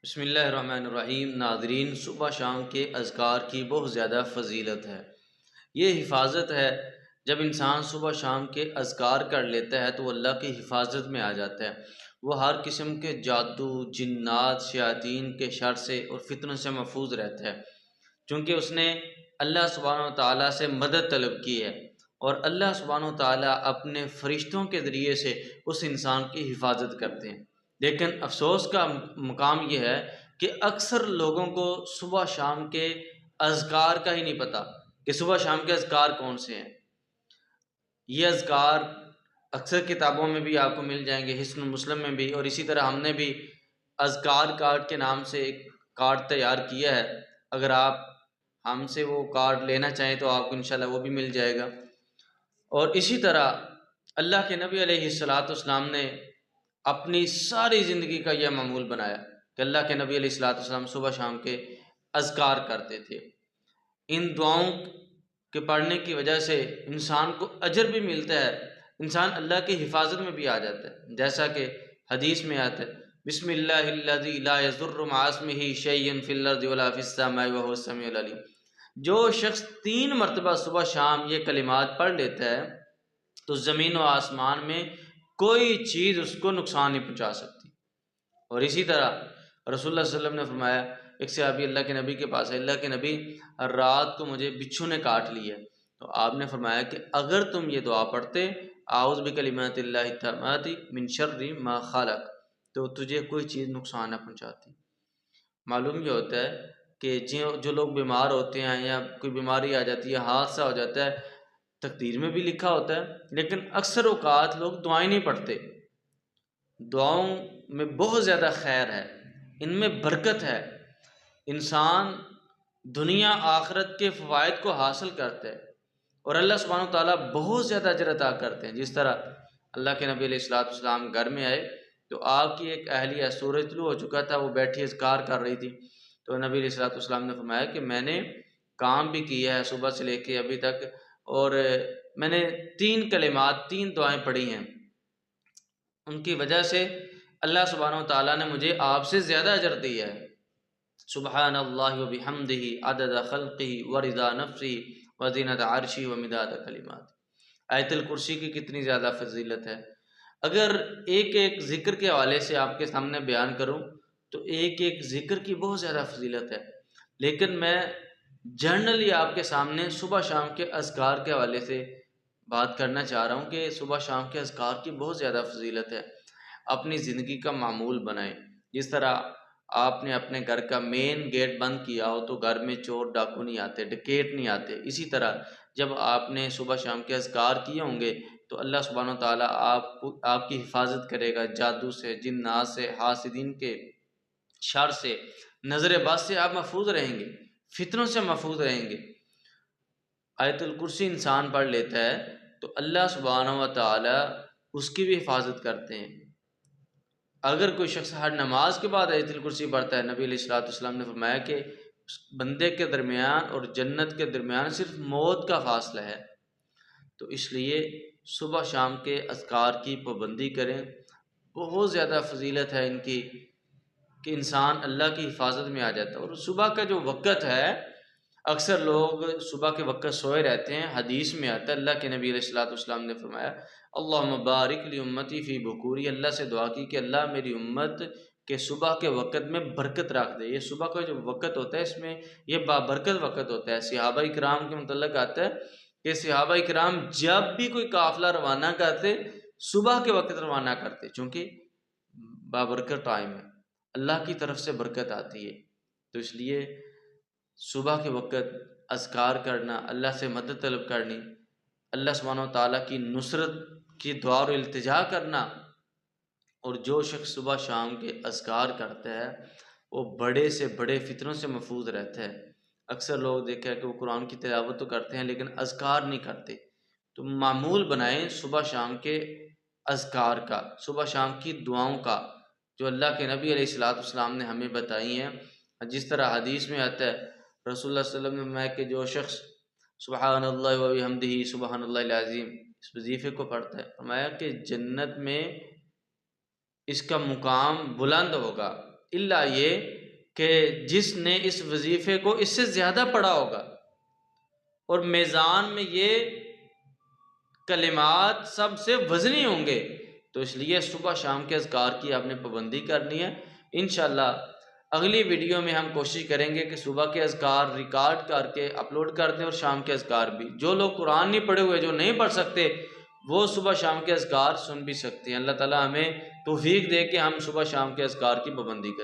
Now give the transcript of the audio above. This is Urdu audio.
بسم اللہ الرحمن الرحیم۔ ناظرین، صبح شام کے اذکار کی بہت زیادہ فضیلت ہے۔ یہ حفاظت ہے۔ جب انسان صبح شام کے اذکار کر لیتا ہے تو وہ اللہ کی حفاظت میں آ جاتا ہے۔ وہ ہر قسم کے جادو، جنات، شیاطین کے شر سے اور فتنوں سے محفوظ رہتا ہے، چونکہ اس نے اللہ سبحانہ و تعالیٰ سے مدد طلب کی ہے، اور اللہ سبحانہ و تعالیٰ اپنے فرشتوں کے ذریعے سے اس انسان کی حفاظت کرتے ہیں۔ لیکن افسوس کا مقام یہ ہے کہ اکثر لوگوں کو صبح شام کے اذکار کا ہی نہیں پتہ کہ صبح شام کے اذکار کون سے ہیں۔ یہ اذکار اکثر کتابوں میں بھی آپ کو مل جائیں گے، حصن مسلم میں بھی، اور اسی طرح ہم نے بھی اذکار کارڈ کے نام سے ایک کارڈ تیار کیا ہے۔ اگر آپ ہم سے وہ کارڈ لینا چاہیں تو آپ کو انشاءاللہ وہ بھی مل جائے گا۔ اور اسی طرح اللہ کے نبی علیہ السلام نے اپنی ساری زندگی کا یہ معمول بنایا کہ اللہ کے نبی علیہ السلام صبح شام کے اذکار کرتے تھے۔ ان دعاؤں کے پڑھنے کی وجہ سے انسان کو اجر بھی ملتا ہے، انسان اللہ کی حفاظت میں بھی آ جاتا ہے، جیسا کہ حدیث میں آتا ہے، بسم اللہ الذی لا یضر مع اسمہ شیء فی الارض ولا فی السماء وہو السمیع العلیم۔ جو شخص 3 مرتبہ صبح شام یہ کلمات پڑھ لیتا ہے تو زمین و آسمان میں کوئی چیز اس کو نقصان نہیں پہنچا سکتی۔ اور اسی طرح رسول اللہ صلی اللہ علیہ وسلم نے فرمایا، ایک صحابی اللہ کے نبی کے پاس ہے، اللہ کے نبی رات کو مجھے بچھو نے کاٹ لیا، تو آپ نے فرمایا کہ اگر تم یہ دعا پڑھتے، اعوذ بکلمات اللہ التامات من شر ما خلق، تو تجھے کوئی چیز نقصان نہ پہنچاتی۔ معلوم یہ ہوتا ہے کہ جو لوگ بیمار ہوتے ہیں یا کوئی بیماری آ جاتی ہے، حادثہ ہو جاتا ہے، تقدیر میں بھی لکھا ہوتا ہے، لیکن اکثر اوقات لوگ دعائیں نہیں پڑھتے۔ دعاؤں میں بہت زیادہ خیر ہے، ان میں برکت ہے، انسان دنیا آخرت کے فوائد کو حاصل کرتا ہے، اور اللہ سبحانہ و تعالیٰ بہت زیادہ اجر عطا کرتے ہیں۔ جس طرح اللہ کے نبی علیہ السلام گھر میں آئے تو آپ کی ایک اہلیہ، سورج طلوع ہو چکا تھا، وہ بیٹھی اذکار کر رہی تھی، تو نبی علیہ السلام نے فرمایا کہ میں نے کام بھی کیا ہے صبح سے لے کے ابھی تک، اور میں نے 3 کلمات، 3 دعائیں پڑھی ہیں، ان کی وجہ سے اللہ سبحانہ و تعالیٰ نے مجھے آپ سے زیادہ اجر دیا ہے۔ سبحان اللہ و بحمدہ عدد خلقہ ورضا نفسہ وزینت عرشہ ومداد کلمات۔ آیت الکرسی کی کتنی زیادہ فضیلت ہے۔ اگر ایک ایک ذکر کے حوالے سے آپ کے سامنے بیان کروں تو ایک ایک ذکر کی بہت زیادہ فضیلت ہے، لیکن میں جنرلی آپ کے سامنے صبح شام کے اذکار کے حوالے سے بات کرنا چاہ رہا ہوں کہ صبح شام کے اذکار کی بہت زیادہ فضیلت ہے۔ اپنی زندگی کا معمول بنائیں۔ جس طرح آپ نے اپنے گھر کا مین گیٹ بند کیا ہو تو گھر میں چور ڈاکو نہیں آتے، ڈکیٹ نہیں آتے، اسی طرح جب آپ نے صبح شام کے اذکار کیے ہوں گے تو اللہ سبحانہ و تعالیٰ آپ کی حفاظت کرے گا، جادو سے، جنات سے، حاسدین کے شر سے، نظر بد سے آپ محفوظ رہیں گے، فتنوں سے محفوظ رہیں گے۔ آیت الکرسی انسان پڑھ لیتا ہے تو اللہ سبحانہ و تعالیٰ اس کی بھی حفاظت کرتے ہیں۔ اگر کوئی شخص ہر نماز کے بعد آیت الکرسی پڑھتا ہے، نبی علیہ السلام نے فرمایا کہ اس بندے کے درمیان اور جنت کے درمیان صرف موت کا فاصلہ ہے۔ تو اس لیے صبح شام کے اذکار کی پابندی کریں، بہت زیادہ فضیلت ہے ان کی کہ انسان اللہ کی حفاظت میں آ جاتا ہے۔ اور صبح کا جو وقت ہے، اکثر لوگ صبح کے وقت سوئے رہتے ہیں۔ حدیث میں آتا ہے، اللہ کے نبی علیہ السلام نے فرمایا، اللہم بارک لی امتی فی بکوری، اللہ سے دعا کی کہ اللہ میری امت کے صبح کے وقت میں برکت رکھ دے۔ یہ صبح کا جو وقت ہوتا ہے اس میں یہ بابرکت وقت ہوتا ہے۔ صحابہ کرام کے متعلق آتا ہے کہ صحابہ کرام جب بھی کوئی قافلہ روانہ کرتے صبح کے وقت روانہ کرتے، چونکہ بابرکت ٹائم ہے، اللہ کی طرف سے برکت آتی ہے۔ تو اس لیے صبح کے وقت اذکار کرنا، اللہ سے مدد طلب کرنی، اللہ سبحانہ و تعالیٰ کی نصرت کی دعا اور التجا کرنا، اور جو شخص صبح شام کے اذکار کرتا ہے وہ بڑے سے بڑے فتنوں سے محفوظ رہتا ہے۔ اکثر لوگ دیکھا ہے کہ وہ قرآن کی تلاوت تو کرتے ہیں لیکن اذکار نہیں کرتے۔ تو معمول بنائیں صبح شام کے اذکار کا، صبح شام کی دعاؤں کا، جو اللہ کے نبی علیہ السلام نے ہمیں بتائی ہیں۔ جس طرح حدیث میں آتا ہے، رسول اللہ صلی اللہ علیہ وسلم نے فرمایا کہ جو شخص سبحان اللہ و بحمدہ سبحان اللہ العظیم اس وظیفے کو پڑھتا ہے، فرمایا کہ جنت میں اس کا مقام بلند ہوگا، الا یہ کہ جس نے اس وظیفے کو اس سے زیادہ پڑھا ہوگا اور میزان میں یہ کلمات سب سے وزنی ہوں گے، تو اس لیے صبح شام کے اذکار کی آپ نے پابندی کرنی ہے۔ انشاءاللہ اگلی ویڈیو میں ہم کوشش کریں گے کہ صبح کے اذکار ریکارڈ کر کے اپلوڈ کر دیں، اور شام کے اذکار بھی۔ جو لوگ قرآن نہیں پڑھے ہوئے، جو نہیں پڑھ سکتے، وہ صبح شام کے اذکار سن بھی سکتے ہیں۔ اللہ تعالیٰ ہمیں توفیق دے کہ ہم صبح شام کے اذکار کی پابندی کریں۔